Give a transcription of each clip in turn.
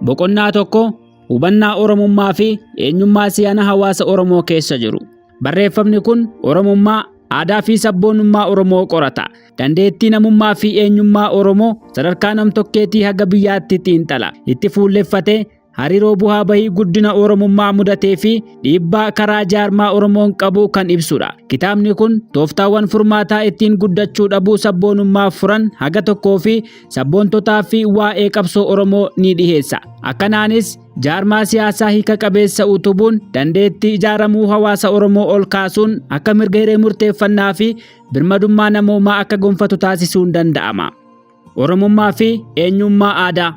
Boqonnaa tokko hubannaa Oromummaa fi eenyummaa siyaana hawaasa Oromoo keessa jiru. Barreeffamni kun Oromummaa, aadaa fi sabboonummaa Oromoo qorata. Dandeettii namummaa fi eenyummaa Oromoo sadarkaa nam-tokkeetii haga biyyaatti xiinxala. Itti fuulleffatee hariiroo bu'aa bahii guddina Oromummaa mudatee fi dhiibbaa karaa jaarmaa Oromoon qabu kan ibsudha. Kitaabni kun tooftaawwan furmaataa ittiin guddachuu dhabuu sabboonummaa furan haga tokkoo fi sabboontotaa fi waa'ee qabsoo Oromoo ni dhiheessa. Akkanaanis jaarmaa siyaasaa hiika qabeessa utubuun dandeettii ijaaramuu hawaasa Oromoo ol kaasuun akka mirga hiree murteeffannaa fi birmadummaa namoomaa akka gonfatu taasisuun danda'ama. Oromummaa fi eenyummaa aadaa.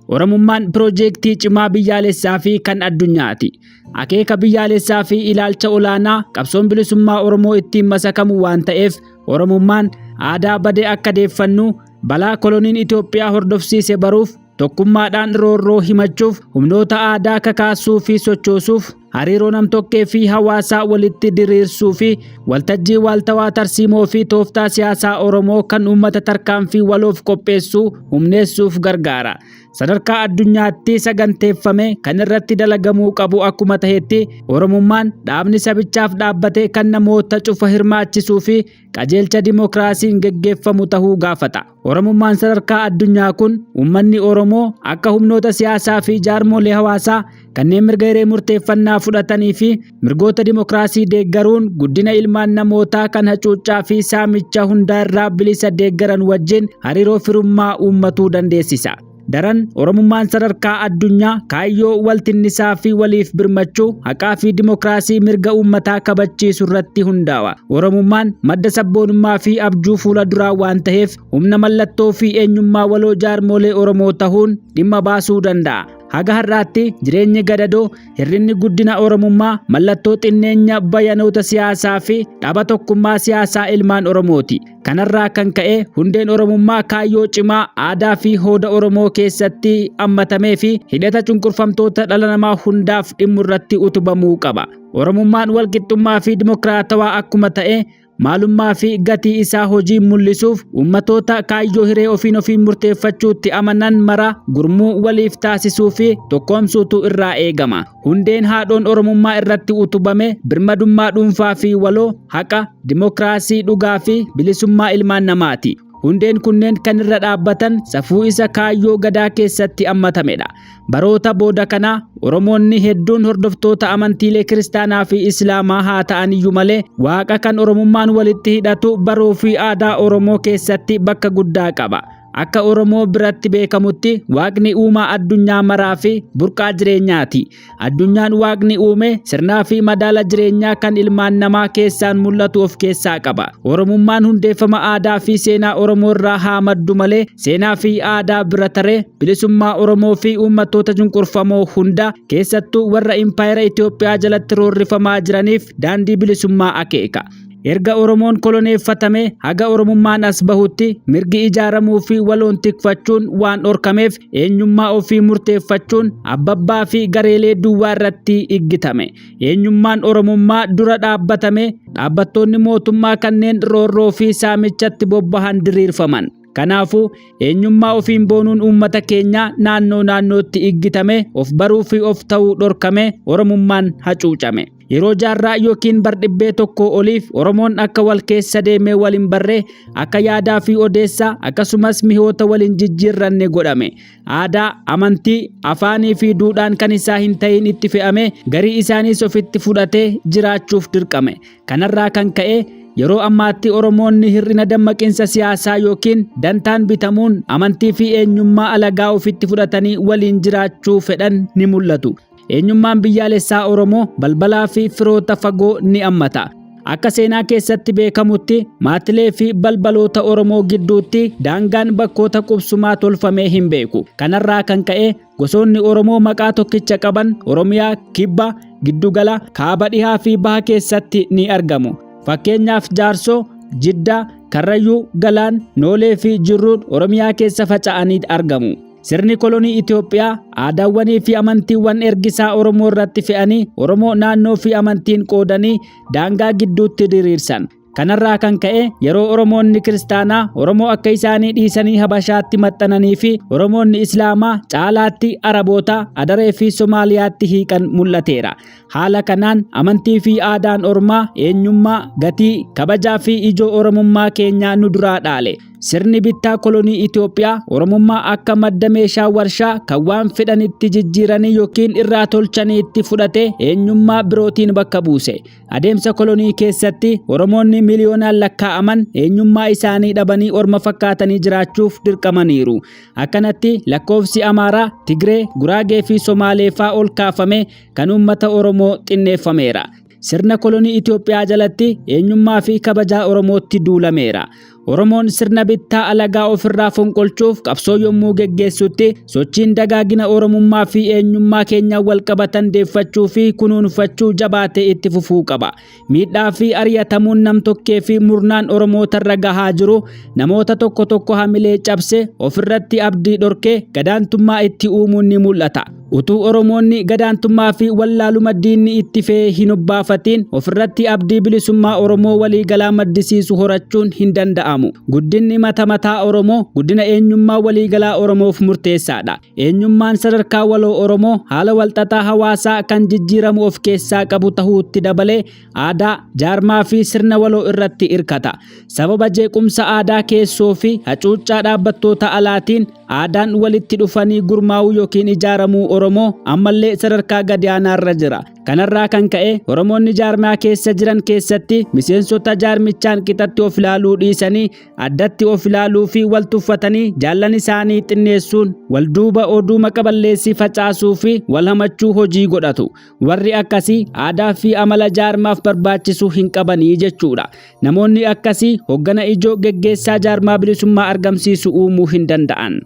Oromummaan piroojeektii cimaa biyyaalessaa fi kan addunyaati. Akeeka biyyaalessaa fi ilaalcha olaanaa qabsoon bilisummaa Oromoo ittiin masakamu waan ta'eef Oromummaan aadaa badee akka deeffannu balaa koloniin Itoophiyaa hordofsiise baruuf tokkummaadhaan roorroo himachuuf humnoota aadaa kakaasuu fi sochoosuuf hariiroo nam-tokkee fi hawaasaa walitti diriirsuu fi waltajjii waaltawaa tarsiimoo fi tooftaa siyaasaa Oromoo kan uummata tarkaanfii waloof qopheessuu humneessuuf gargaara. Sadarkaa addunyaatti saganteeffame kan irratti dalagamuu qabu akkuma tahetti Oromummaan dhaabni sabichaaf dhaabbate kan namoota cufa hirmaachisuu fi qajeelcha dimookiraasiin geggeeffamu tahuu gaafata. Oromummaan sadarkaa addunyaa kun uummanni Oromoo akka humnoota siyaasaa fi jaarmolee hawaasaa kanneen mirga hiree murteeffannaa fudhatanii fi mirgoota dimookiraasii deeggaruun guddina ilmaan namootaa kan hacuuccaa fi saamicha hundaa irraa bilisa deeggaran wajjin hariiroo firummaa uummatuu dandeessisa. Daran Oromummaan sadarkaa addunyaa kaayyoo waltinnisaa fi waliif birmachuu haqaa fi dimookiraasii mirga uummataa kabachiisuu irratti hundaa'a. Oromummaan madda sabboonummaa fi abjuu fuula duraa waan ta'eef humna mallattoo fi eenyummaa waloo jaarmolee Oromoo tahuun dhimma baasuu danda'a. Haga har'aatti jireenyi gadadoo hirrinni guddina Oromummaa mallattoo xinneenya bayanoota siyaasaa fi dhaaba tokkummaa siyaasaa ilmaan Oromooti. Kanarraa kan ka'e hundeen Oromummaa kaayyoo cimaa aadaa fi hooda Oromoo keessatti hammatamee fi hidhata cunqurfamtoota dhala namaa hundaaf dhimmu irratti utubamuu qaba. Oromummaan walqixxummaa fi dimookiraatawaa akkuma ta'e maalummaa fi gatii isaa hojii mul'isuuf ummatoota kaayyoo hiree ofii murteeffachuutti amanan mara gurmuu waliif taasisuu fi tokkoomsuutu irraa eegama. Hundeen haadhoon Oromummaa irratti utubame birmadummaa dhuunfaa fi waloo, haqa, dimookiraasii dhugaa fi bilisummaa ilmaan namaati. Hundeen kunneen kan irra dhaabbatan safuu isa kaayyoo gadaa keessatti hammatamedha. Baroota booda kana Oromoonni hedduun hordoftoota amantiilee kiristaanaa fi Islaamaa haa ta'an iyyuu malee Waaqa kan Oromummaan walitti hidhatu baruu fi aadaa Oromoo keessatti bakka guddaa qaba. Akka Oromoo biratti beekamutti Waaqni uumaa addunyaa maraa fi burqaa jireenyaati. Addunyaan Waaqni uume sirnaa fi madaala jireenyaa kan ilmaan namaa keessaan mul'atu of keessaa qaba. Oromummaan hundeeffama aadaa fi seenaa Oromoo irraa haa maddu malee seenaa fi aadaa bira taree bilisummaa Oromoo fi uummattoota cunqurfamoo hunda keessattuu warra impaayera Itoophiyaa jalatti roorrifamaa jiraniif daandii bilisummaa akeeka. Erga Oromoon koloneeffatame haga Oromummaan as bahutti mirgi ijaaramuu fi waloon tikfachuun waan dhorkameef eenyummaa ofii murteeffachuun abbabbaa fi gareelee duwwaa irratti iggitame. Eenyummaan Oromummaa dura dhaabbatame dhaabbattoonni mootummaa kanneen roorroo fi saamichatti bobbahan diriirfaman. Kanaafuu eenyummaa ofiin boonuun uummata keenya naannootti iggitame of baruu fi of ta'uu dhorkame Oromummaan hacuucame. Yeroo jaarraa yookiin bardhibbee tokko oliif Oromoon akka wal keessa deemee waliin barree akka yaadaa fi odeessaa akkasumas mihoota waliin jijjiirranne godhame. Aadaa, amantii, afaanii fi duudhaan kan isaa hin ta'in itti fe'ame garii isaaniis ofitti fudhatee jiraachuuf dirqame. Kanarraa kan ka'e yeroo ammaatti Oromoonni hir'ina dammaqinsa siyaasaa yookiin dantaan bitamuun amantii fi eenyummaa alagaa ofitti fudhatanii waliin jiraachuu fedhan ni mul'atu. Eenyummaan biyyaalessaa Oromoo balbalaa fi firoota fagoo ni hammata. Akka seenaa keessatti beekamutti maatilee fi balbaloota Oromoo gidduutti daangaan bakkoota qubsumaa tolfamee hin beeku. Kanarraa kan ka'e gosoonni Oromoo maqaa tokkicha qaban Oromiyaa, Kibba, Giddugala, Kaaba dhihaa fi Baha keessatti ni argamu. Fakkeenyaaf Jaarsoo, Jiddaa, Karrayyuu, Galaan, Noolee fi Jirruun Oromiyaa keessa faca'anii argamu. Sirni kolonii Itoophiyaa aadaawwanii fi amantiiwwan ergisaa Oromoo irratti fe'anii Oromoo naannoo fi amantiin qoodanii daangaa gidduutti diriirsan. Kanarraa kan ka'e yeroo Oromoonni Kiristaanaa Oromoo akka isaanii dhiisanii Habashaatti maxxananii fi Oromoonni Islaamaa caalaatti Araboota Adaree fi Somaaliyaatti hiiqan mul'ateera. Haala kanaan amantii fi aadaan Oromaa eenyummaa, gatii, kabajaa fi ijoo Oromummaa keenyaa nu duraa dhaale. Sirni bittaa kolonii Itoophiyaa Oromummaa akka madda meeshaa warshaa kan waan fedhanitti jijjiiranii yookiin irraa tolchanii itti fudhate eenyummaa birootiin bakka buuse. Adeemsa kolonii keessatti Oromoonni miliyoonaan lakkaa'aman eenyummaa isaanii dhabanii orma fakkaatanii jiraachuuf dirqamaniiru. Akkanatti lakkoofsi Amaaraa, Tigree, Guraagee fi Somaalee fa'aa ol kaafame kan uummata Oromoo xinneeffameera. Sirna kolonii Itoophiyaa jalatti eenyummaa fi kabajaa Oromootti duulameera. Oromoon sirna bittaa alagaa ofirraa fonqolchuuf qabsoo yommuu geggeessutti sochiin dagaagina Oromummaa fi eenyummaa keenya wal qabatan deeffachuu fi kunuunfachuu jabaatee itti fufuu qaba. Miidhaa fi ari'atamuun nam-tokkee fi murnaan Oromootarra gahaa jiru namoota tokko tokko hamilee cabse ofirratti abdii dhorkee gadaantummaa itti uumuun ni mul'ata. Utuu Oromoonni gadaantummaa fi wallaaluma diinni itti fe'ee hin obbaafatiin ofirratti abdii bilisummaa Oromoo waliigalaa maddisiisu horachuun hin danda'amu. Guddinni mataa Oromoo guddina eenyummaa waliigalaa Oromoof murteessaadha. Eenyummaan sadarkaa waloo Oromoo haala walxaxaa hawaasaa kan jijjiiramu of keessaa qabu ta'uutti dabalee aadaa, jaarmaa fi sirna waloo irratti hirkata. Sababa jeequmsa aadaa keessoo fi hacuuccaa dhaabbattoota alaatiin aadaan walitti dhufanii gurmaa'uu yookiin ijaaramuu Oromoo ammallee sadarkaa gad aanaarra jira. Kanarraa kan ka'e Oromoonni jaarmaa keessa jiran keessatti miseensota jaarmichaan qixatti of ilaaluu dhiisanii addatti of ilaaluu fi wal tuffatanii jaallan isaanii xinneessuun wal duuba oduu maqaballeessii facaasuu fi wal hamachuu hojii godhatu. Warri akkasii aadaa fi amala jaarmaaf barbaachisu hin qabanii jechuudha. Namoonni akkasii hoggana ijoo geggeessaa jaarmaa bilisummaa argamsiisu uumuu hin danda'an.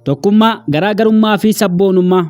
Tokkummaa, garaagarummaa fi sabboonummaa.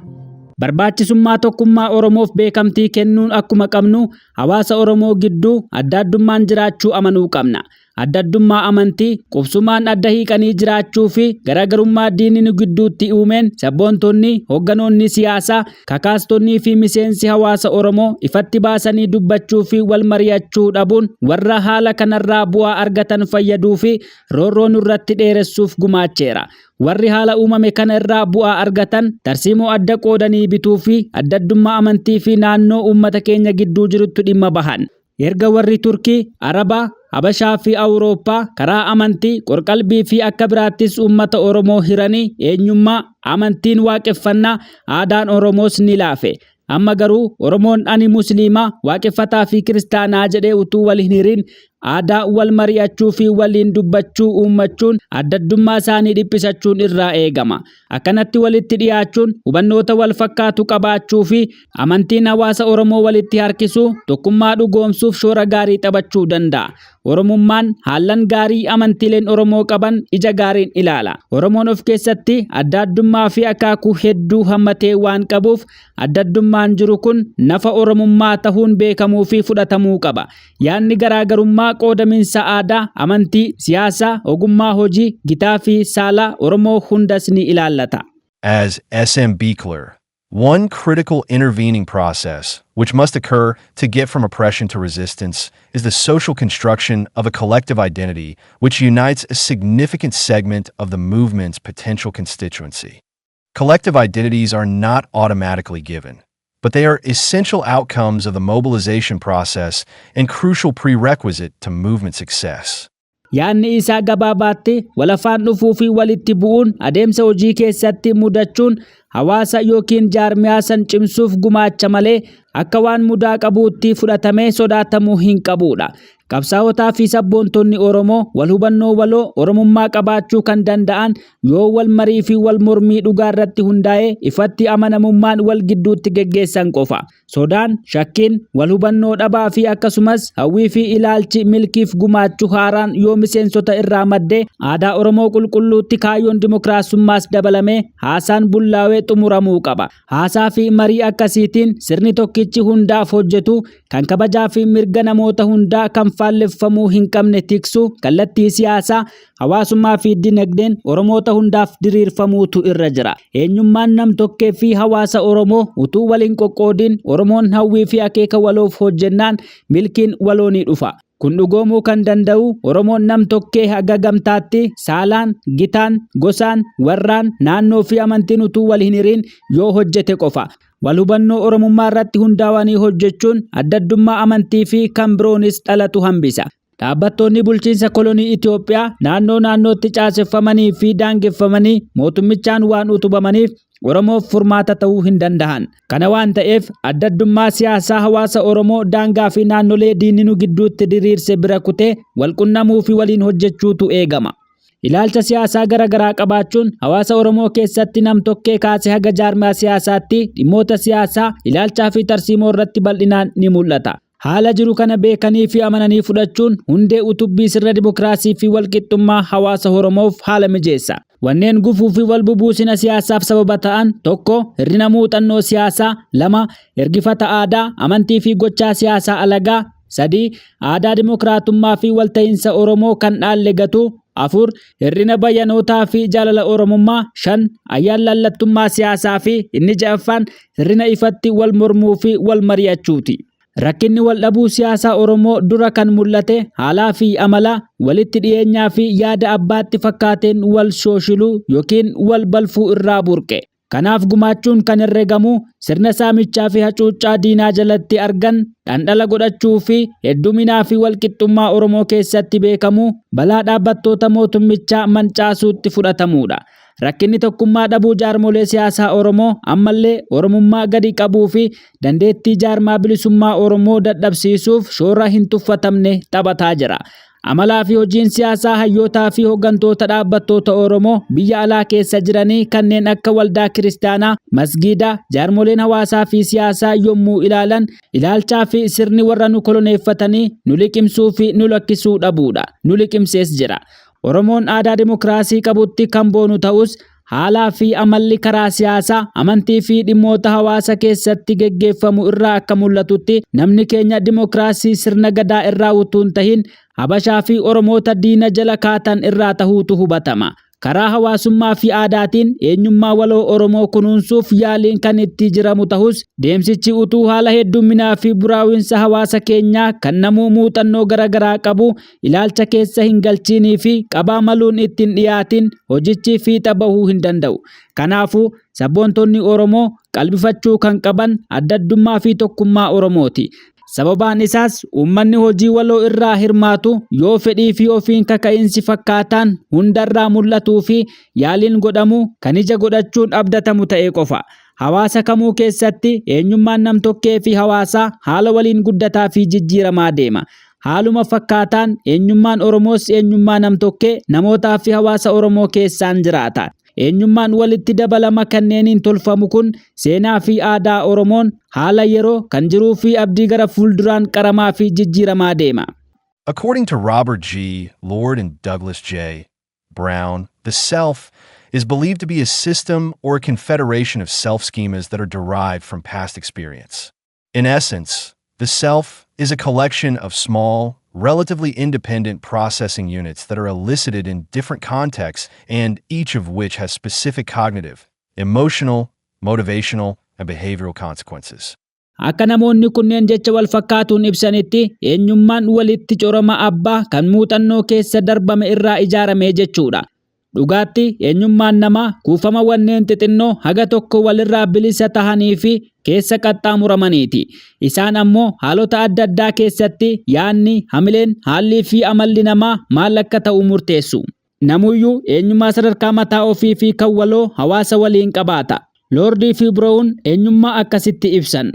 Barbaachisummaa tokkummaa Oromoof beekamtii kennuun akkuma qabnu hawaasa Oromoo gidduu adda addummaan jiraachuu amanuu qabna. Adda addummaa amantii qubsumaan adda hiiqanii jiraachuu fi garaagarummaa diinni gidduutti uumeen sabboontonni, hogganoonni siyaasaa, kakaastonnii fi miseensi hawaasa Oromoo ifatti baasanii dubbachuu fi wal mari'achuu dhabuun warra haala kanarraa bu'aa argatan fayyaduu fi roorroo nurratti dheeressuuf gumaacheera. Warri haala uumame kana irraa bu'aa argatan tarsiimoo adda qoodanii bituu fi adda addummaa amantii fi naannoo uummata keenya gidduu jirutti dhimma bahan. Erga warri Turkii, Arabaa, Habashaa fi Awurooppaa karaa amantii, qorqalbii fi akka biraattis uummata Oromoo hiranii eenyummaa, amantiin waaqeffannaa, aadaan Oromoos ni laafe. Amma garuu Oromoon ani Musliimaa, waaqeffataa fi Kiristaanaa jedhee utuu wal hin hirin aadaa wal mari'achuu fi waliin dubbachuu uummachuun adda addummaa isaanii dhiphisachuun irraa eegama. Akkanatti walitti dhiyaachuun hubannoota wal fakkaatu qabaachuu fi amantiin hawaasa Oromoo walitti harkisuu tokkummaa dhugoomsuuf shoora gaarii taphachuu danda'a. Oromummaan haallan gaarii amantiileen Oromoo qaban ija gaariin ilaala. Oromoon of keessatti adda addummaa fi akaakuu hedduu hammatee waan qabuuf adda addummaan jiru kun nafa Oromummaa ta'uun beekamuu fi fudhatamuu qaba. Yaanni garaagarummaa qoodaminsa aadaa, amantii, siyaasaa, ogummaa hojii, gitaa fi saalaa Oromoo hundas ni ilaallata. As SM Beekler, one critical intervening process which must occur to get from oppression to resistance is the social construction of a collective identity which unites a significant segment of the movement's potential constituency. Collective identities are not automatically given, but they are essential outcomes of the mobilization process and crucial prerequisite to movement success. Yaanni isaa gabaabaatti walafaan dhufuu fi walitti bu'uun adeemsa hojii keessatti mudachuun hawaasa yookiin jaarmiyaa san cimsuuf gumaacha malee akka waan mudaa qabuutti fudhatamee sodaatamuu hin qabudha. Qabsaa'otaa fi sabboontonni Oromoo wal hubannoo waloo Oromummaa qabaachuu kan danda'an yoo wal marii fi wal mormii dhugaa irratti hundaa'ee ifatti amanamummaan wal gidduutti geggeessan qofa. Sodaan, shakkiin, wal hubannoo dhabaa fi akkasumas hawwii fi ilaalchi milkiif gumaachuu haaraan yoo miseensota irraa maddee aadaa Oromoo qulqulluutti kaayyoon dimokiraasummaas dabalamee haasaan bullaawee xumuramuu qaba. Haasaa fi marii akkasiitiin sirni tokkichi hundaaf hojjetu kan kabajaa fi mirga namoota hundaa kan faalleffamuu hin qabne tiksu kallattii siyaasaa hawaasummaa fi dinagdeen Oromoota hundaaf diriirfamuutu irra jira. Eenyummaan nam-tokkee fi hawaasa Oromoo utuu waliin qoqqoodin Oromoon hawwii fi akeeka waloof hojjennaan milkiin waloo ni dhufa. Kun dhugoomuu kan danda'u Oromoon nam tokkee haga gamtaatti saalaan, gitaan, gosaan, warraan, naannoo fi amantiin utuu wal hin hiriin yoo hojjete qofa. Wal hubannoo Oromummaa irratti hundaa'anii hojjechuun addaddummaa amantii fi kan biroonis dhalatu hambisa. Dhaabbattoonni bulchiinsa kolonii Itoophiyaa naannootti caaseffamanii fi daangeffamanii mootummichaan waan utubamaniif Oromoof furmaata ta'uu hin danda'an. Kana waan ta'eef addaddummaa siyaasaa hawaasa Oromoo daangaa fi naannolee diinni gidduutti diriirse bira kutee walqunnamuu fi waliin hojjechuutu eegama. Ilaalcha siyaasaa garaagaraa qabaachuun hawaasa Oromoo keessatti nam tokkee kaasee haga jaarmaa siyaasaatti dhimmoota siyaasaa ilaalchaa fi tarsiimoo irratti bal'inaan ni mul'ata. Haala jiru kana beekanii fi amananii fudhachuun hundee utubbii sirna dimokiraasii fi walqixxummaa hawaasa Oromoof haala mijeessa. Wanneen gufuu fi walbubuusina siyaasaaf sababa ta'an: 1. Hir'ina muuxannoo siyaasaa. 2. Ergifata aadaa, amantii fi gochaa siyaasaa alagaa. 3. Aadaa dimokiraatummaa fi walta'iinsa Oromoo kan dhaalle gatu. 4. Hir'ina bayyanootaa fi jaalala Oromummaa. 5. Ayyaan lallattummaa siyaasaa fi inni 6ffaan hir'ina ifatti wal mormuu fi wal mari'achuuti. Rakkinni wal dhabuu siyaasaa Oromoo dura kan mul'ate haalaa fi amala, walitti dhiyeenyaa fi yaada abbaatti fakkaateen wal shooshiluu yookiin wal balfuu irraa burqe. Kanaaf gumaachuun kan herregamu sirna saamichaa fi hacuuccaa diinaa jalatti argan dhandhala godhachuu fi hedduminaa fi walqixxummaa Oromoo keessatti beekamu balaa dhaabbattoota mootummichaa mancaasuutti fudhatamuudha. Rakkinni tokkummaa dhabuu jaarmolee siyaasaa Oromoo ammallee Oromummaa gadi qabuu fi dandeettii jaarmaa bilisummaa Oromoo dadhabsiisuuf shoora hin tuffatamne taphataa jira. Amalaa fi hojiin siyaasaa hayyootaa fi hooggantoota dhaabbattoota Oromoo biyya alaa keessa jiranii kanneen akka waldaa kiristaanaa, masgiidaa, jaarmoleen hawaasaa fi siyaasaa yommuu ilaalan ilaalchaa fi sirni warra nu koloneeffatanii nu liqimsuu fi nu lakkisuu dhabuudha. Nu liqimsees jira. Oromoon aadaa dimokiraasii qabutti kan boonu ta'us haalaa fi amalli karaa siyaasaa, amantii fi dhimmoota hawaasa keessatti geggeeffamu irraa akka mul'atutti namni keenya dimokiraasii sirna gadaa irraa utuu hin tahin Habashaa fi Oromoota diina jala kaatan irraa tahuutu hubatama. Karaa hawaasummaa fi aadaatiin eenyummaa waloo Oromoo kunuunsuuf yaaliin kan itti jiramu tahus deemsichi utuu haala hedduminaa fi buraawinsa hawaasa keenyaa kan namuu muuxannoo garaagaraa qabu ilaalcha keessa hin galchiinii fi qabaa maluun ittiin dhiyaatiin hojichi fiixa bahuu hin danda'u. Kanaafuu sabboontonni Oromoo qalbifachuu kan qaban addaddummaa fi tokkummaa Oromooti. Sababaan isaas uummanni hojii waloo irraa hirmaatu yoo fedhii fi ofiin kaka'iinsi fakkaataan hundarraa mul'atuu fi yaaliin godhamu kan ija godhachuun abdatamu ta'e qofa. Hawaasa kamuu keessatti eenyummaan nam-tokkee fi hawaasaa haala waliin guddataa fi jijjiiramaa deema. Haaluma fakkaataan eenyummaan Oromoos eenyummaa nam-tokkee namootaa fi hawaasa Oromoo keessaan jiraata. Eenyummaan walitti dabalama kanneeniin tolfamu kun seenaa fi aadaa Oromoon haala yeroo kan jiruu fi abdii gara fuulduraan qaramaa fi jijjiiramaa deema. According to Robert G. Lord and Douglas J. Brown, the self is believed to be a system or a confederation of self-schemas that are derived from past experience. In essence, the self is a collection of small, relatively independent processing units that are elicited in different contexts and each of which has specific cognitive, emotional, motivational, and behavioral consequences. Akka namoonni kunneen jecha wal fakkaatuun ibsanitti eenyummaan walitti coroma abbaa kan muuxannoo keessa darbame irraa ijaarame jechuudha. Dhugaatti eenyummaan namaa kuufama wanneen xixinnoo haga tokko walirraa bilisa tahanii fi keessa qaxxaamuramaniiti. Isaan ammoo haalota adda addaa keessatti yaanni, hamileen, haalli fi amalli namaa maal akka ta'u murteessu. Namuyyuu eenyummaa sadarkaa mataa ofii fi kan waloo hawaasa waliin qabaata. Lordii fi Brown eenyummaa akkasitti ibsan.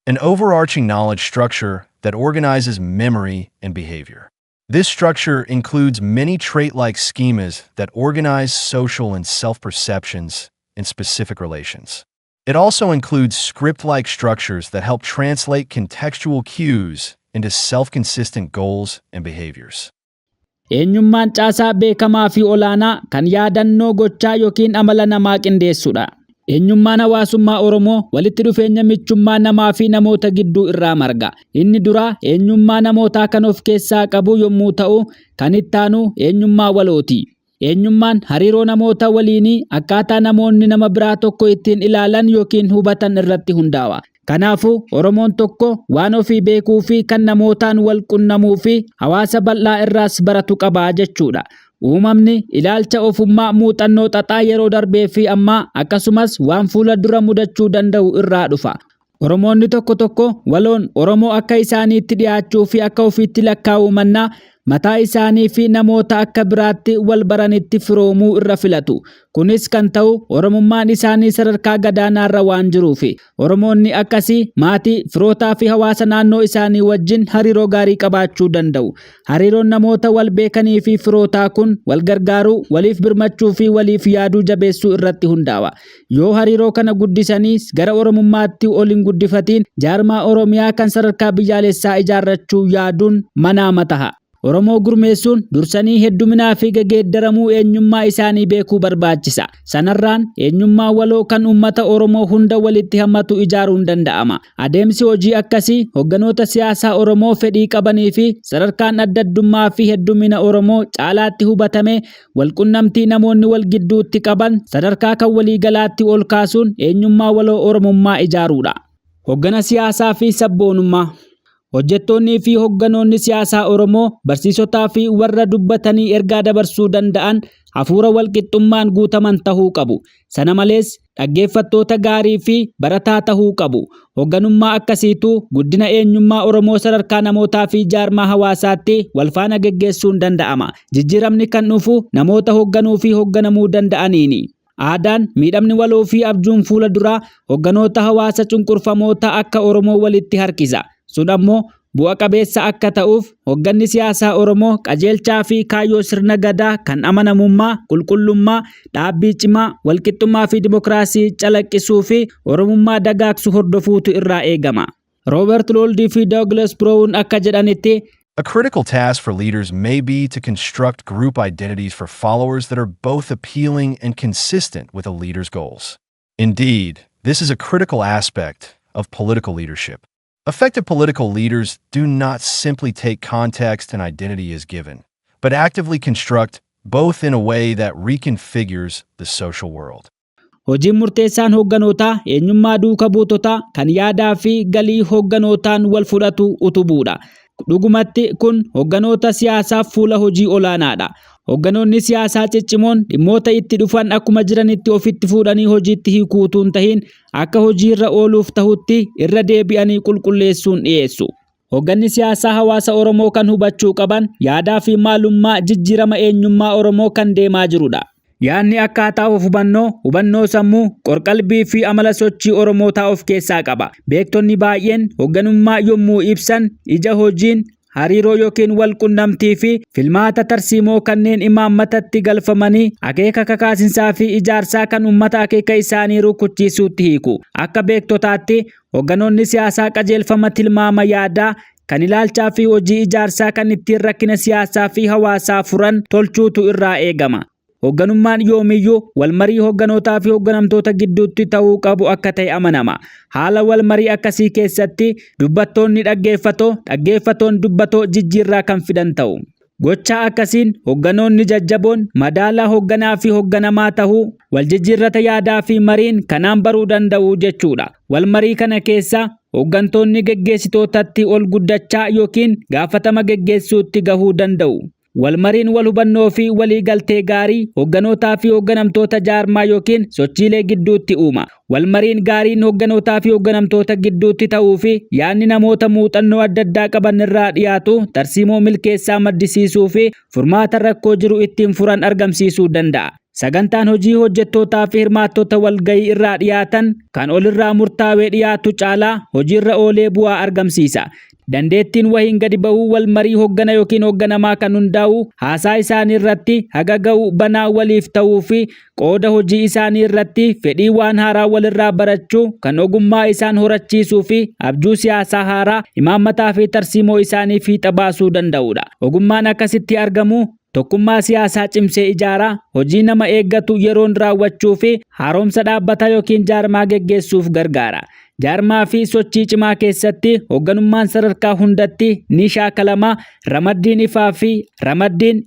An overarching knowledge structure that organizes memory and behavior. This structure includes many trait-like schemas that organize social and self-perceptions in specific relations. It also includes script-like structures that help translate contextual cues into self-consistent goals and behaviors. Eenyummaan caasaa beekamaa fi olaanaa kan yaadannoo gochaa yookiin amala namaa qindeessudha. Eenyummaan hawaasummaa Oromoo walitti dhufeenya michummaa namaa fi namoota gidduu irraa marga. Inni dura eenyummaa namootaa kan of keessaa qabu yommuu ta'u, kan itti aanu eenyummaa walooti. Eenyummaan hariiroo namoota waliinii akkaataa namoonni nama biraa tokko ittiin ilaalan yookiin hubatan irratti hundaa'a. Kanaafuu Oromoon tokko waan ofii beekuu fi kan namootaan wal qunnamuu fi hawaasa bal'aa irraas baratu qaba jechuudha. Uumamni ilaalcha ofummaa muuxannoo xaxaa yeroo darbee fi ammaa akkasumas waan fuula dura mudachuu danda'u irraa dhufa. Oromoonni tokko tokko waloon Oromoo akka isaaniitti dhiyaachuu fi akka ofiitti lakkaa'uu mannaa mataa isaanii fi namoota akka biraatti wal baranitti firoomuu irra filatu. Kunis kan ta'u Oromummaan isaanii sadarkaa gadaanaarra waan jiruufi. Oromoonni akkasii maatii, firootaa fi hawaasa naannoo isaanii wajjin hariiroo gaarii qabaachuu danda'u. Hariiroon namoota wal beekanii fi firootaa kun wal gargaaruu, waliif birmachuu fi waliif yaaduu jabeessuu irratti hundaa'a. Yoo hariiroo kana guddisanii gara Oromummaatti ol hin guddifatiin jaarmaa Oromiyaa kan sadarkaa biyyaalessaa ijaarrachuu yaaduun manaama taha. Oromoo gurmeessuun dursanii hedduminaa fi geeddaramuu eenyummaa isaanii beekuu barbaachisa. Sanarraan eenyummaa waloo kan uummata Oromoo hunda walitti hammatu ijaaruun danda'ama. Adeemsi hojii akkasii hogganoota siyaasaa Oromoo fedhii qabanii fi sadarkaan adda addummaa fi heddumina Oromoo caalaatti hubatame walqunnamtii namoonni wal gidduutti qaban sadarkaa kan waliigalaatti ol kaasuun eenyummaa waloo Oromummaa ijaaruudha. Hoggana siyaasaa fi sabboonummaa. Hojjettoonnii fi hogganoonni siyaasaa Oromoo barsiisotaa fi warra dubbatanii ergaa dabarsuu danda'an hafuura walqixxummaan guutaman tahuu qabu. Sana malees dhaggeeffattoota gaarii fi barataa tahuu qabu. Hogganummaa akkasiitu guddina eenyummaa Oromoo sadarkaa namootaa fi jaarmaa hawaasaatti walfaana geggeessuun danda'ama. Jijjiiramni kan dhufu namoota hogganuu fi hogganamuu danda'aniini. Aadaan miidhamni waloo fi abjuun fuula duraa hogganoota hawaasa cunqurfamoota akka Oromoo walitti harkisa. Sun ammoo bu'a qabeessa akka ta'uuf hogganni siyaasaa Oromoo qajeelchaa fi kaayyoo sirna gadaa kan amanamummaa, qulqullummaa, dhaabbii cimaa, walqixxummaa fi dimokiraasii calaqqisuu fi Oromummaa dagaagsu hordofuutu irraa eegama. Robert Loldi fi Douglas Brown akka jedhanitti A critical task for leaders may be to construct group identities for followers that are both appealing and consistent with a leader's goals. Indeed, this is a critical aspect of political leadership. Effective political leaders do not simply take context and identity as given, but actively construct both in a way that reconfigures the social world. Hojiin murteessaan hogganootaa eenyummaa duuka buutotaa kan yaadaa fi galii hogganootaan wal fudhatu utubuudha. Dhugumatti kun hogganoota siyaasaaf fuula hojii olaanaadha. Hogganoonni siyaasaa ciccimoon dhimmoota itti dhufan akkuma jiranitti ofitti fuudhanii hojiitti hiikuutuun tahin akka hojiirra ooluuf tahutti irra deebi'anii qulqulleessuun dhiyeessu. Hogganni siyaasaa hawaasa Oromoo kan hubachuu qaban yaadaa fi maalummaa jijjiirama eenyummaa Oromoo kan deemaa jirudha. Yaanni akkaataa of hubannoo sammuu, qorqalbii fi amala sochii Oromootaa of keessaa qaba. Beektonni baay'een hogganummaa yommuu ibsan ija hojiin hariiroo yookiin wal qunnamtii fi filmaata tarsiimoo kanneen imaammatatti galfamanii akeeka kakaasinsaa fi ijaarsaa kan uummata akeeka isaanii rukuchiisuutti hiiku. Akka beektotaatti hogganoonni siyaasaa qajeelfama tilmaama yaadaa kan ilaalchaa fi hojii ijaarsaa kan ittiin rakkina siyaasaa fi hawaasaa furan tolchuutu irraa eegama. Hogganummaan yoomiyyuu walmarii hogganootaa fi hogganamtoota gidduutti ta'uu qabu akka ta'e amanama. Haala walmarii akkasii keessatti dubbattoonni dhaggeeffatoon dubbatoo jijjiirraa kan fidan ta'u. Gochaa akkasiin hogganoonni jajjaboon madaalaa hogganaa fi hogganamaa tahuu wal jijjiirrata yaadaa fi mariin kanaan baruu danda'u jechuudha. Walmarii kana keessa hoggantoonni geggeessitootatti ol guddachaa yookiin gaafatama geggeessuutti gahuu danda'u. Walmariin wal hubannoo fi walii galtee gaarii hogganootaa fi hogganamtoota jaarmaa yookiin sochiilee gidduutti uuma. Walmariin gaariin hogganootaa fi hogganamtoota gidduutti ta'uu fi yaadni namoota muuxannoo adda addaa qaban irraa dhiyaatu tarsiimoo milkeessaa maddisiisuu fi furmaata rakkoo jiru ittiin furan argamsiisuu danda'a. Sagantaan hojii hojjettootaa fi hirmaattota walgahii irraa dhiyaatan kan olirraa murtaawee dhiyaatu caalaa hojiirra oolee bu'aa argamsiisa. Dandeettiin wahiin gadi ba'uu walmarii hoggana yookiin hogganamaa kan hundaa'u haasaa isaanii irratti haga ga'u banaa waliif ta'uu fi qooda hojii isaanii irratti fedhii waan haaraa walirraa barachuu kan ogummaa isaan horachiisuu fi abjuu siyaasaa haaraa imaammataa fi tarsiimoo isaanii fiixa baasuu danda'udha. Ogummaan akkasitti argamu tokkummaa siyaasaa cimsee ijaaraa hojii nama eeggatu yeroon raawwachuu fi haaromsa dhaabbataa yookiin jaarmaa geggeessuuf gargaara. Jaarmaa fi sochii cimaa keessatti hogganummaan sadarkaa hundatti ni shaakalama. Ramaddiin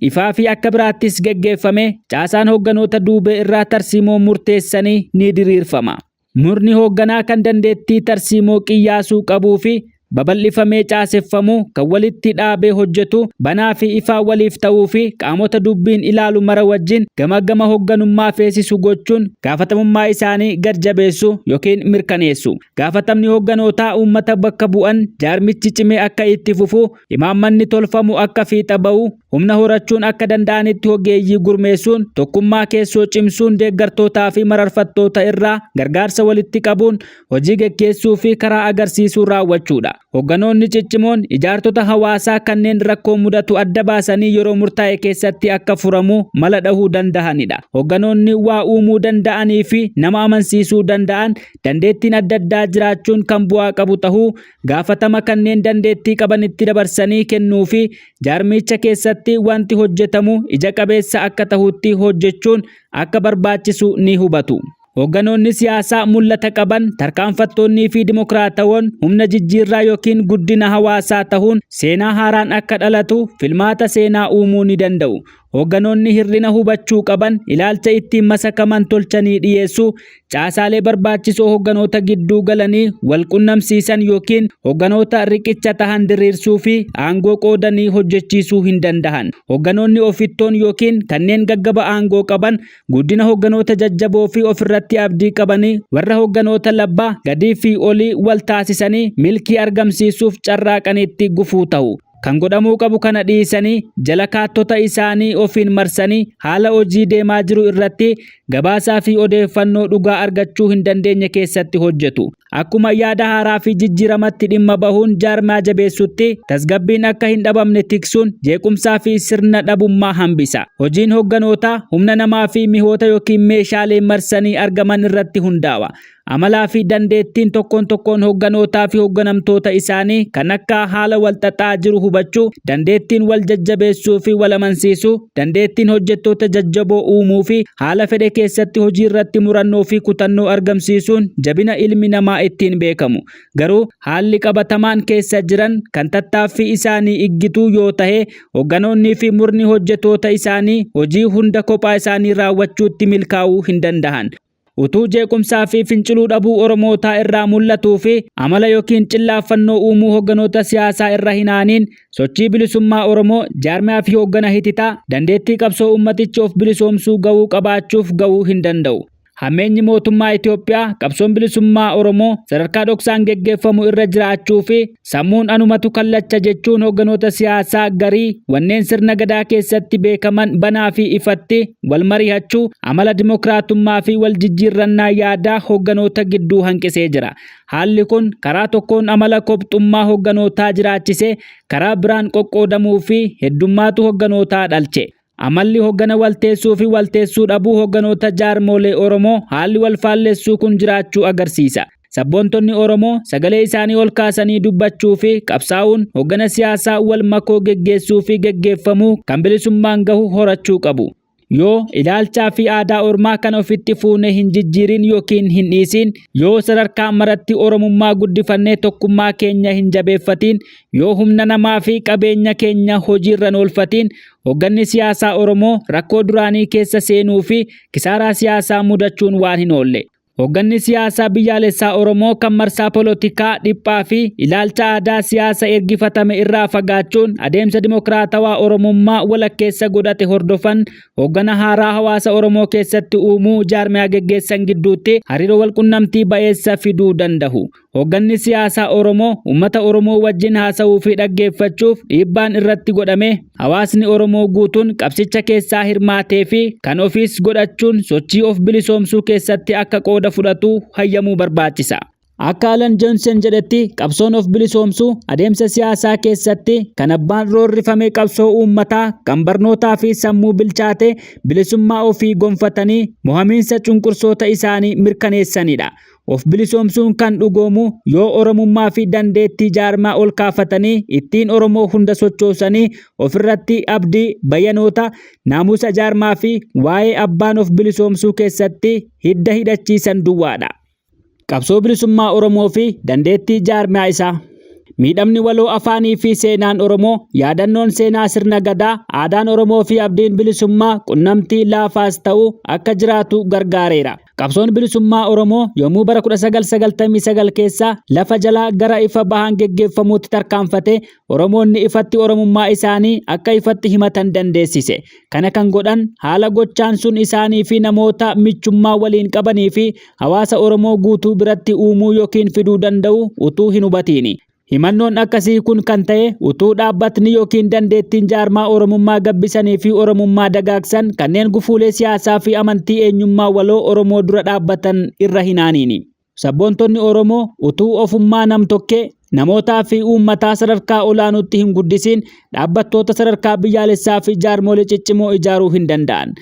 ifaa fi akka biraattis geggeeffame caasaan hogganoota duubee irraa tarsiimoo murteessanii ni diriirfama. Murni hoogganaa kan dandeettii tarsiimoo qiyyaasuu qabuu fi babal'ifamee caaseffamu kan walitti dhaabee hojjetu banaa fi ifaa waliif ta'uu fi qaamota dubbiin ilaalu mara wajjin gama hoogganummaa feesisu gochuun gaafatamummaa isaanii gad jabeessu yookiin mirkaneessu. Gaafatamni hoogganootaa uummata bakka bu'an jaarmichi cimee akka itti fufu, imaammanni tolfamu akka fiixa ba'u, humna horachuun akka danda'anitti ogeeyyii gurmeessuun, tokkummaa keessoo cimsuun, deeggartootaa fi mararfattoota irraa gargaarsa walitti qabuun hojii geggeessuu fi karaa agarsiisuu raawwachuudha. Hoogganoonni ciccimoon ijaartota hawaasaa kanneen rakkoo mudatu adda baasanii yeroo murtaa'e keessatti akka furamu mala dhahuu danda'anidha. Hoogganoonni waa uumuu danda'anii fi nama amansiisuu danda'an dandeettiin adda addaa jiraachuun kan bu'aa qabu ta'uu, gaafatama kanneen dandeettii qabanitti dabarsanii kennuu fi jaarmicha keessatti wanti hojjetamu ija qabeessa akka tahutti hojjechuun akka barbaachisu ni hubatu. Hoogganoonni siyaasaa mul'ata qaban, tarkaanfattoonnii fi dimokiraatawoon humna jijjiirraa yookiin guddina hawaasaa tahuun seenaa haaraan akka dhalatu filmaata seenaa uumuu ni danda'u. Hoogganoonni hir'ina hubachuu qaban, ilaalcha ittiin masakaman tolchanii dhiyeessuu, caasaalee barbaachisoo hoogganoota gidduu galanii wal qunnamsiisan yookiin hoogganoota riqicha tahan diriirsuu fi aangoo qoodanii hojjechiisuu hin danda'an. Hoogganoonni ofittoon yookiin kanneen gaggaba aangoo qaban guddina hoogganoota jajjaboo fi ofirratti abdii qabanii warra hoogganoota labbaa gadii fi olii wal taasisanii milkii argamsiisuuf carraaqanitti gufuu ta'u. Kan godhamuu qabu kana dhiisanii jala kaattota isaanii ofiin marsanii haala hojii deemaa jiru irratti gabaasaa fi odeeffannoo dhugaa argachuu hin dandeenye keessatti hojjetu. Akkuma yaada haaraa fi jijjiiramatti dhimma bahuun jaarmaa jabeessutti tasgabbiin akka hin dhabamne tiksuun jeequmsaa fi sirna dhabummaa hambisa. Hojiin hoogganootaa humna namaa fi mihoota yookiin meeshaalee marsanii argaman irratti hundaa'a. Amalaa fi dandeettiin tokkoon hoogganootaa fi hoogganamtoota isaanii kan akka haala wal xaxaa jiru hubachuu, dandeettiin wal jajjabeessuu fi wal amansiisuu, dandeettiin hojjettoota jajjaboo uumuu fi haala fedhe keessatti hojii irratti murannoo fi kutannoo argamsiisuun jabina ilmi namaa ittiin beekamu. Garuu haalli qabatamaan keessa jiran kan tattaaffii isaanii iggituu yoo ta'e, hoogganoonnii fi murni hojjettoota isaanii hojii hunda kophaa isaanii raawwachuutti milkaa'uu hin danda'an. Utuu jeequmsaa fi finciluu dhabuu Oromootaa irraa mul'atuu fi amala yookiin cillaaffannoo uumuu hoogganoota siyaasaa irra hinaaniin sochii bilisummaa Oromoo jaarmaa fi hooggana hititaa dandeettii qabsoo ummaticha of bilisoomsuu gahuu qabaachuuf gahuu hin danda'u. Hammeenyi mootummaa Itoophiyaa qabsoon bilisummaa Oromoo sadarkaa dhoksaan geggeeffamu irra jiraachuu fi sammuun anumatu kallacha jechuun hoogganoota siyaasaa garii wanneen sirna gadaa keessatti beekaman banaa fi ifatti wal mari'achuu, amala dimokiraatummaa fi wal jijjiirrannaa yaadaa hoogganoota gidduu hanqisee jira. Haalli kun karaa tokkoon amala kobxummaa hoogganootaa jiraachisee karaa biraan qoqqoodamuu fi heddummaatu hoogganootaa dhalche. Amalli hooggana walteessuu fi walteessuu dhabuu hoogganoota jaarmolee Oromoo haalli wal faallessuu kun jiraachuu agarsiisa. Sabboontonni Oromoo sagalee isaanii ol kaasanii dubbachuu fi qabsaa'uun hooggana siyaasaa wal makoo geggeessuu fi geggeeffamuu kan bilisummaan gahu horachuu qabu. Yoo ilaalchaa fi aadaa ormaa kan ofitti fuune hin jijjiirin yookiin hin dhiisin, yoo sadarkaa maratti Oromummaa guddifannee tokkummaa keenya hin jabeeffatiin, yoo humna namaa fi qabeenya keenya hojiirra oolfatiin, hoogganni siyaasaa Oromoo rakkoo duraanii keessa seenuu fi kisaaraa siyaasaa mudachuun waan hin oolle. Hoogganni siyaasaa biyyaalessaa Oromoo kan marsaa polotikaa dhiphaa fi ilaalcha aadaa siyaasa ergifatame irraa fagaachuun adeemsa dimokiraatawaa Oromummaa walakkeessa godhate hordofan hooggana haaraa hawaasa Oromoo keessatti uumuu jaarmiyaa geggeessan gidduutti hariiroo walqunnamtii ba'eessa fiduu danda'u. Hoogganni siyaasaa Oromoo uummata Oromoo wajjin haasa'uu fi dhaggeeffachuuf dhiibbaan irratti godhame hawaasni Oromoo guutuun qabsicha keessaa hirmaatee fi kan ofiis godhachuun sochii of bilisoomsuu keessatti akka qooda fudhatu hayyamuu barbaachisa. Akka Alan Johnson jedhetti qabsoon of bilisoomsuu adeemsa siyaasaa keessatti kan abbaan roorrifame qabsoo uummataa kan barnootaa fi sammuu bilchaate bilisummaa ofii gonfatanii mo'amiinsa cunqursoota isaanii mirkaneessanidha. Of bilisoomsuun kan dhugoomu yoo Oromummaa fi dandeettii jaarmaa ol kaafatanii ittiin Oromoo hunda sochoosanii ofirratti abdii bayyanoota naamusa jaarmaa fi waa'ee abbaan of bilisoomsuu keessatti hidda hidhachiisan duwwaadha. Qabsoo bilisummaa Oromoo fi dandeettii jaarmaa isaa. Miidhamni waloo afaanii fi seenaan Oromoo, yaadannoon seenaa sirna gadaa, aadaan Oromoo fi abdiin bilisummaa qunnamtii laafaas ta'uu akka jiraatu gargaareera. Qabsoon bilisummaa Oromoo yommuu bara 1999 keessa lafa jalaa gara ifa bahaan geggeeffamuutti tarkaanfate Oromoonni ifatti Oromummaa isaanii akka ifatti himatan dandeessise. Kana kan godhan haala gochaan sun isaanii fi namoota michummaa waliin qabanii fi hawaasa Oromoo guutuu biratti uumuu yookiin fiduu danda'u utuu hin hubatiini. Himannoon akkasii kun kan ta'e utuu dhaabbatni yookiin dandeettiin jaarmaa Oromummaa gabbisanii fi Oromummaa dagaagsan kanneen gufuulee siyaasaa fi amantii eenyummaa waloo Oromoo dura dhaabbatan irra hinaaniini. Sabboontonni Oromoo utuu ofummaa nam-tokkee namootaa fi uummataa sadarkaa olaanuutti hin guddisiin dhaabbattoota sadarkaa biyyaalessaa fi jaarmolee ciccimoo ijaaruu hin danda'an.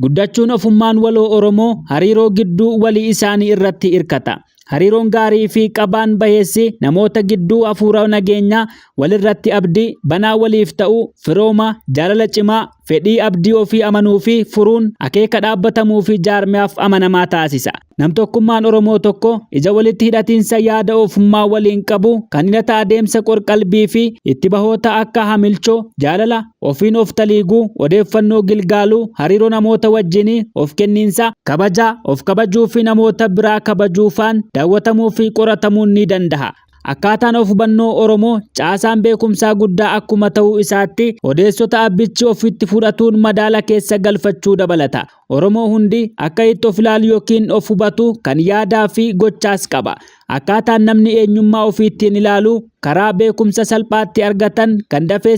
Guddachuun ofummaan waloo Oromoo hariiroo gidduu walii isaanii irratti hirkata. Hariiroon gaarii fi qabaan baheessi namoota gidduu hafuura nageenyaa walirratti abdii banaa waliif ta'uu firooma jaalala cimaa fedhii abdii ofii amanuu fi furuun akeeka dhaabbatamuu fi jaarmiyaaf amanamaa taasisa. Namtokkummaan Oromoo tokko ija walitti hidhatiinsa yaada ofummaa waliin qabu kan hidhata adeemsa qorqalbii fi itti bahoota akka hamilchoo jaalala ofiin of taliiguu odeeffannoo gilgaaluu hariiroo namoota wajjinii of kenniinsa kabajaa of kabajuu fi namoota biraa kabajuufaan daawwatamuu fi qoratamuun ni danda'a. Akkaataan of hubannoo Oromoo caasaan beekumsaa guddaa akkuma ta'uu isaatti odeessota abbichi ofitti fudhatuun madaala keessa galfachuu dabalata. Oromoo hundi akka itti of ilaalu yookiin of hubatu kan yaadaa fi gochaas qaba. Akkaataan namni eenyummaa ofiittiin ilaalu karaa beekumsa salphaatti argatan kan dafee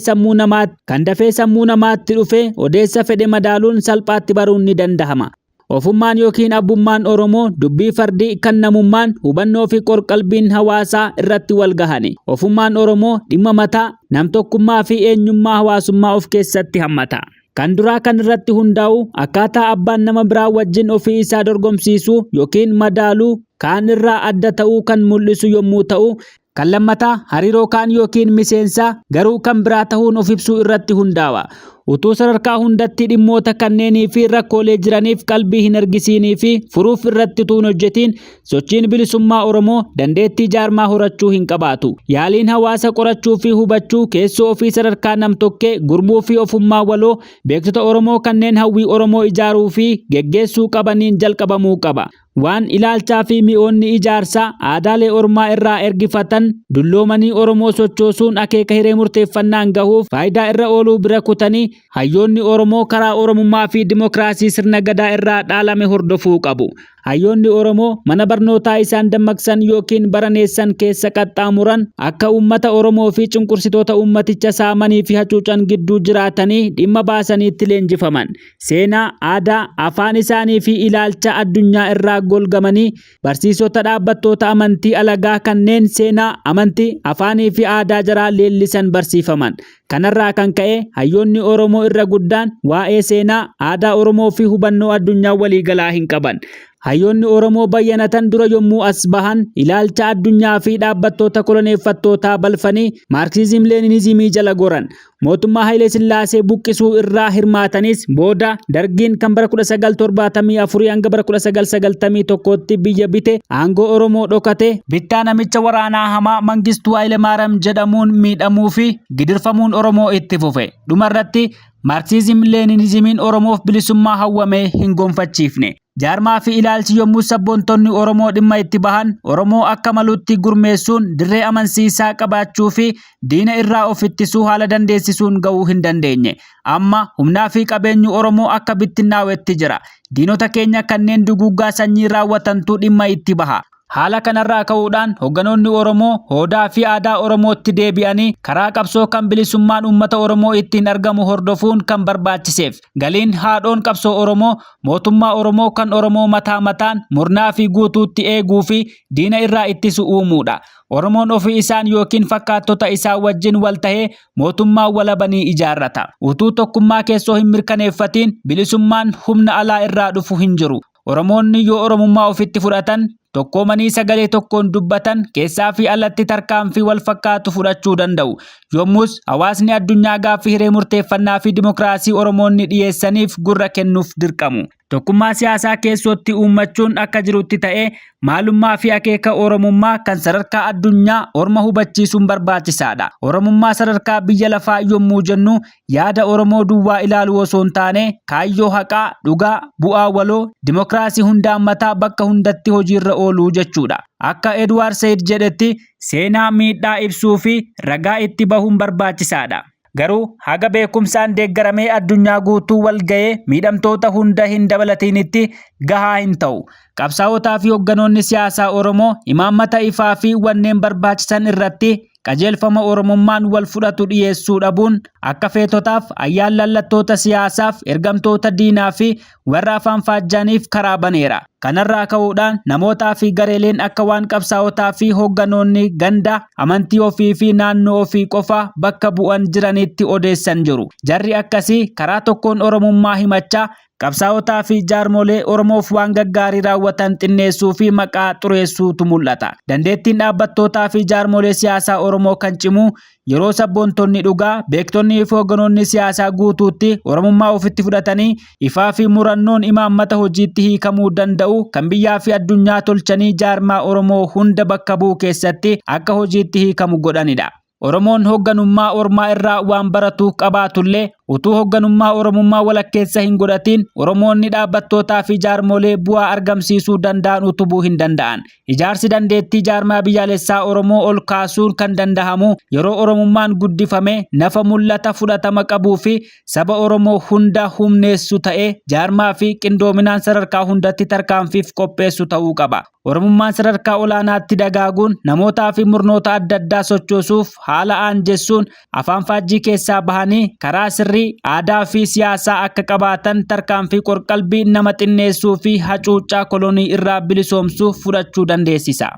sammuu namaatti dhufe odeessa fedhe madaaluun salphaatti baruun ni danda'ama. Ofummaan yookiin abbummaan Oromoo dubbii fardii kan namummaan hubannoo fi qorqalbiin hawaasaa irratti wal gahani. Ofummaan Oromoo dhimma mataa namtokkummaa fi eenyummaa hawaasummaa of keessatti hammata. Kan duraa kan irratti hundaa'u akkaataa abbaan nama biraa wajjin ofii isaa dorgomsiisuu yookiin madaaluu kaan irraa adda ta'uu kan mul'isu yommuu ta'u, kan lammataa hariiroo kaan yookiin miseensaa garuu kan biraa ta'uun of ibsuu irratti hundaa'a. Utuu sadarkaa hundatti dhimmoota kanneenii fi rakkoolee jiraniif qalbii hin argisiinii fi furuuf irratti tuun hojjetiin sochiin bilisummaa Oromoo dandeettii jaarmaa horachuu hin qabaatu. Yaaliin hawaasa qorachuu fi hubachuu keessoo ofii sadarkaa nam-tokkee gurmuu fi ofummaa waloo beektota Oromoo kanneen hawwii Oromoo ijaaruu fi geggeessuu qabaniin jalqabamuu qaba. Waan ilaalchaa fi mi'oonni ijaarsaa aadaalee ormaa irraa ergifatan dulloomanii Oromoo sochoosuun akeeka hiree murteeffannaan gahuuf faayidaa irra ooluu bira kutanii hayyoonni Oromoo karaa Oromummaa fi dimokiraasii sirna gadaa irraa dhaalame hordofuu qabu. Hayyoonni Oromoo mana barnootaa isaan dammaqsan yookiin baraneessan keessa qaxxaamuran akka uummata Oromoo fi cunqursitoota uummaticha saamanii fi hacuucan gidduu jiraatanii dhimma baasaniitti leenjifaman. Seenaa, aadaa, afaan isaanii fi ilaalcha addunyaa irraa golgamanii barsiisota dhaabbattoota amantii alagaa kanneen seenaa, amantii, afaanii fi aadaa jaraa leellisan barsiifaman. Kanarraa kan ka'e hayyoonni Oromoo irra guddaan waa'ee seenaa, aadaa Oromoo fi hubannoo addunyaa waliigalaa hin qaban. Hayyoonni Oromoo bayyanatan dura yommuu as bahan ilaalcha addunyaa fi dhaabbattoota koloneeffattootaa balfanii Maarksizim Leeninizimii jala goran. Mootummaa Hayilee Sillaasee buqqisuu irraa hirmaatanis booda Dargiin kan bara 1974 hanga bara 1991tti biyya bite aangoo Oromoo dhokate bittaa namicha waraanaa hamaa Mangistuu Hayilemaariyaam jedhamuun miidhamuu fi gidirfamuun Oromoo itti fufe. Dhumarratti Maarksizim Leeninizimiin Oromoof bilisummaa hawwame hin gonfachiifne. Jaarmaa fi ilaalchi yommuu sabboontonni Oromoo dhimma itti bahan Oromoo akka maluutti gurmeessuun dirree amansiisaa qabaachuu fi diina irraa of ittisuu haala dandeessisuun ga'uu hin dandeenye. Amma humnaa fi qabeenyi Oromoo akka bittinnaa'etti jira. Diinota keenya kanneen duguggaa sanyii raawwatantu dhimma itti baha. Haala kanarraa ka'uudhaan hogganoonni Oromoo hoodaa fi aadaa Oromootti deebi'anii karaa qabsoo kan bilisummaan uummata Oromoo ittiin argamu hordofuun kan barbaachiseef. Galiin haadhoon qabsoo Oromoo mootummaa Oromoo kan Oromoo mataa mataan murnaa fi guutuutti eeguu fi diina irraa ittisu uumuudha. Oromoon ofii isaan yookiin fakkaattota isaa wajjin wal tahee mootummaa walabanii ijaarrata. Utuu tokkummaa keessoo hin mirkaneeffatiin bilisummaan humna alaa irraa dhufu hin jiru. Oromoonni yoo Oromummaa ofitti fudhatan tokkoomanii sagalee tokkoon dubbatan keessaa fi alatti tarkaanfii wal fakkaatu fudhachuu danda'u. Yommus hawaasni addunyaa gaaffii hiree murteeffannaa fi dimokiraasii Oromoonni dhiyeessaniif gurra kennuuf dirqamu. Tokkummaa siyaasaa keessatti uummachuun akka jirutti ta'ee maalummaa fi akeeka Oromummaa kan sadarkaa addunyaa orma hubachiisuun barbaachisaadha. Oromummaa sadarkaa biyya lafaa yommuu jennu yaada Oromoo duwwaa ilaaluu osoo hin taane kaayyoo haqaa, dhugaa, bu'aa waloo, dimokiraasii hunda hammataa bakka hundatti hojiirra ooluu jechuudha. Akka Edward Said jedhetti seenaa miidhaa ibsuu fi ragaa itti bahuun barbaachisaadha. Garuu haga beekumsaan deeggaramee addunyaa guutuu wal ga'ee miidhamtoota hunda hin dabalatinitti gahaa hin ta'u. Qabsaa'otaa fi hogganoonni siyaasaa Oromoo imaammata ifaa fi wanneen barbaachisan irratti qajeelfama Oromummaan wal fudhatu dhiyeessuu dhabuun akka feetotaaf, ayyaan lallattoota siyaasaaf, ergamtoota diinaa fi warra afaan faajjaaniif karaa baneera. Kanarraa ka'uudhaan namootaa fi gareeleen akka waan qabsaa'otaa fi hogganoonni ganda, amantii ofii fi naannoo ofii qofa bakka bu'an jiranitti odeessan jiru. Jarri akkasii karaa tokkoon Oromummaa himachaa qabsaa'otaa fi jaarmolee Oromoof waan gaggaarii raawwatan xinneessuu fi maqaa xureessuutu mul'ata. Dandeettiin dhaabbattootaa fi jaarmolee siyaasaa Oromoo kan cimu yeroo sabboontonni dhugaa, beektonnii fi hogganoonni siyaasaa guutuutti Oromummaa ofitti fudhatanii ifaa fi murannoon imaammata hojiitti hiikamuu danda'u kan biyyaa fi addunyaa tolchanii jaarmaa Oromoo hunda bakka bu'u keessatti akka hojiitti hiikamu godhanidha. Oromoon hoogganummaa ormaa irraa waan baratu qabaatullee utuu hoogganummaa Oromummaa walakkeessa hin godhatiin Oromoonni dhaabbattootaa fi jaarmolee bu'aa argamsiisuu danda'an utubuu hin danda'an. Ijaarsi dandeettii jaarmaa biyyaalessaa Oromoo ol kaasuun kan danda'amu yeroo Oromummaan guddifame nafa mul'ata fudhatama qabuu fi saba Oromoo hunda humneessu ta'ee jaarmaa fi qindoominaan sadarkaa hundatti tarkaanfiif qopheessu ta'uu qaba. Oromummaan sadarkaa olaanaatti dagaaguun namootaa fi murnoota adda addaa sochoosuuf haala aanjessuun afaan faajjii keessaa bahanii karaa sirrii aadaa fi siyaasaa akka qabaatan tarkaanfii qorqalbii nama xinneessuu fi hacuuccaa kolonii irraa bilisoomsuuf fudhachuu dandeessisa.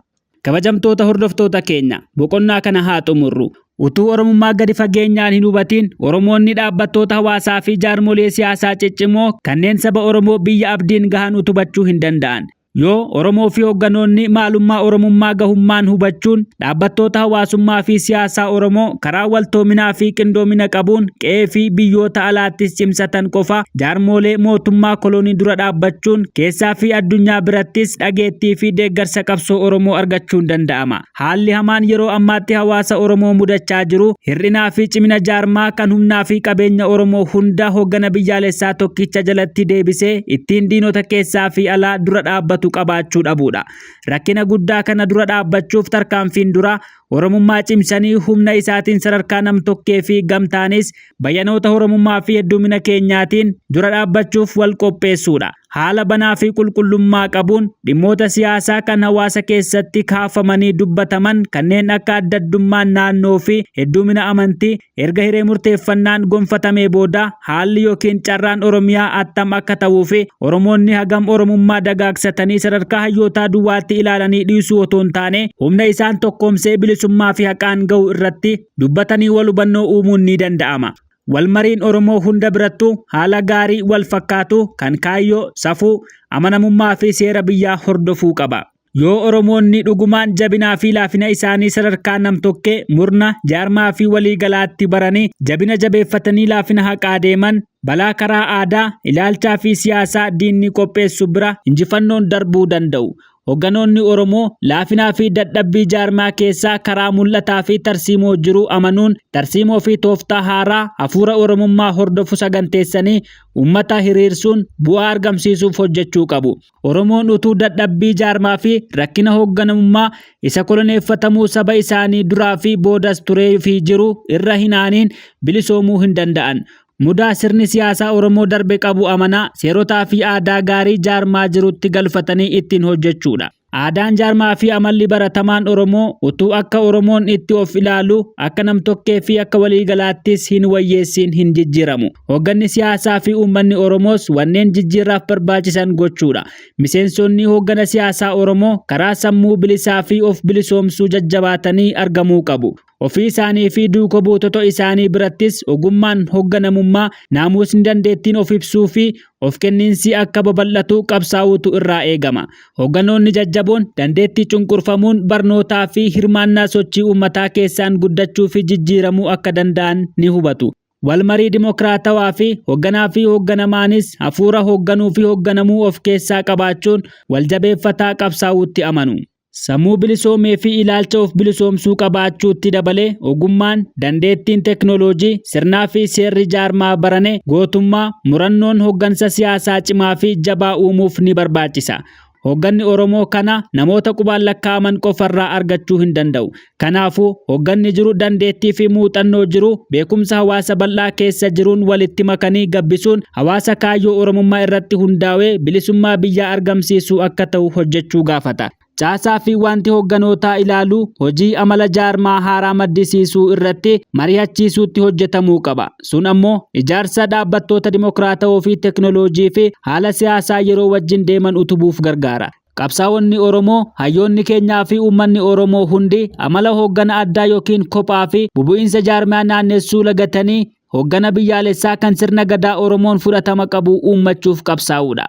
Kabajamtoota hordoftoota keenya, boqonnaa kana haa xumurru. Utuu Oromummaa gadi fageenyaan hin hubatiin Oromoonni dhaabbattoota hawaasaa fi jaarmolee siyaasaa ciccimoo kanneen saba Oromoo biyya abdiin gahan utubachuu hin danda'an. Yoo Oromoo fi hogganoonni maalummaa Oromummaa gahummaan hubachuun dhaabbattoota hawaasummaa fi siyaasaa Oromoo karaa waltoominaa fi qindoomina qabuun qe'ee fi biyyoota alaattis cimsatan qofa jaarmolee mootummaa kolonii dura dhaabbachuun keessaa fi addunyaa birattis dhageettii fi deeggarsa qabsoo Oromoo argachuun danda'ama. Haalli hamaan yeroo ammaatti hawaasa Oromoo mudachaa jiru hir'inaa fi cimina jaarmaa kan humnaa fi qabeenya Oromoo hunda hoggana biyyaalessaa tokkicha jalatti deebisee ittiin diinota keessaa fi alaa dura dhaabbatu qabaachuu dhabuudha. Rakkina guddaa kana dura dhaabbachuuf tarkaanfiin dura Oromummaa cimsanii humna isaatiin sadarkaa nam-tokkee fi gamtaanis bayyanoota Oromummaa fi heddumina keenyaatiin dura dhaabbachuuf wal qopheessuudha. Haala banaa fi qulqullummaa qabuun dhimmoota siyaasaa kan hawaasa keessatti kaafamanii dubbataman kanneen akka adda addummaan naannoo fi heddumina amantii erga hiree murteeffannaan gonfatamee booda haalli yookiin carraan Oromiyaa attam akka ta'uu fi Oromoonni hagam Oromummaa dagaagsatanii sadarkaa hayyootaa duwwaatti ilaalanii dhiisuu otoo hin taane humna isaan tokkoomsee bilisummaa fi haqaan ga'u irratti dubbatanii wal hubannoo uumuun ni danda'ama. Walmariin Oromoo hunda birattuu haala gaarii wal fakkaatu kan kaayyoo, safuu, amanamummaa fi seera biyyaa hordofuu qaba. Yoo Oromoonni dhugumaan jabinaa fi laafina isaanii sadarkaa nam-tokkee, murna, jaarmaa fi waliigalaatti baranii jabina jabeeffatanii laafina haqaa deeman balaa karaa aadaa, ilaalchaa fi siyaasaa diinni qopheessu bira injifannoon darbuu danda'u. Hogganoonni Oromoo laafinaa fi dadhabbii jaarmaa keessaa karaa mul'ataa fi tarsiimoo jiru amanuun tarsiimoo fi tooftaa haaraa hafuura Oromummaa hordofu saganteessanii uummata hiriirsuun bu'aa argamsiisuuf hojjechuu qabu. Oromoon utuu dadhabbii jaarmaa fi rakkina hoogganamummaa isa koloneeffatamuu saba isaanii duraa fi boodas turee fi jiru irra hinaaniin bilisoomuu hin danda'an. Mudaa sirni siyaasaa Oromoo darbe qabu amanaa seerotaa fi aadaa gaarii jaarmaa jirutti galfatanii ittiin hojjechuudha. Aadaan jaarmaa fi amalli baratamaan Oromoo utuu akka Oromoon itti of ilaalu akka nam-tokkee fi akka waliigalaattis hin wayyeessin hin jijjiiramu. Hoogganni siyaasaa fi uummanni Oromoos wanneen jijjiirraaf barbaachisan gochuudha. Miseensonni hooggana siyaasaa Oromoo karaa sammuu bilisaa fi of bilisoomsuu jajjabaatanii argamuu qabu. ofii isaanii fi duuka buutota isaanii birattis ogummaan hoogganamummaa, naamusni, dandeettiin of ibsuu fi of kenniinsi akka babal'atu qabsaa'uutu irraa eegama. Hoogganoonni jajjaboon dandeettii cunqurfamuun barnootaa fi hirmaannaa sochii uummataa keessaan guddachuu fi jijjiiramuu akka danda'an ni hubatu. Walmarii dimokiraatawaa fi hoogganaa fi hoogganamaanis hafuura hoogganuu fi hoogganamuu of keessaa qabaachuun waljabeeffataa qabsaa'uutti amanu. Sammuu bilisoomee fi ilaalcha of bilisoomsuu qabaachuutti dabalee ogummaan, dandeettiin teknooloojii, sirnaa fi seerri jaarmaa barane, gootummaa, murannoon hooggansa siyaasaa cimaa fi jabaa uumuuf ni barbaachisa. Hoogganni Oromoo kana namoota qubaan lakkaa'aman qofarraa argachuu hin danda'u. Kanaafuu hoogganni jiru dandeettii fi muuxannoo jiru beekumsa hawaasa bal'aa keessa jiruun walitti makanii gabbisuun hawaasa kaayyoo Oromummaa irratti hundaa'ee bilisummaa biyyaa argamsiisuu akka ta'u hojjechuu gaafata. Caasaa fi wanti hoogganootaa ilaalu hojii amala jaarmaa haaraa maddisiisuu irratti mari'achiisuutti hojjetamuu qaba. Sun ammoo ijaarsa dhaabbattoota dimokiraatawoo fi teknooloojii fi haala siyaasaa yeroo wajjin deeman utubuuf gargaara. Qabsaa'onni Oromoo, hayyoonni keenyaa fi uummanni Oromoo hundi amala hooggana addaa yookiin kophaa fi bubu'iinsa jaarmaa naannessuu lagatanii hooggana biyyaalessaa kan sirna gadaa Oromoon fudhatama qabu uummachuuf qabsaa'uudha.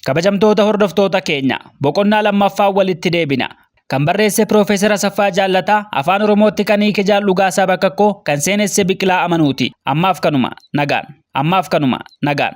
Kabajamtoota hordoftoota keenya, boqonnaa lammaffaa walitti deebina. Kan barreesse Piroofeesar Asaffaa Jaallataa, Afaan Oromootti kan hiike Jaal Dhugaasaa Bakakkoo, kan seenesse Biqilaa Amanuuti. Ammaaf kanuma nagaan.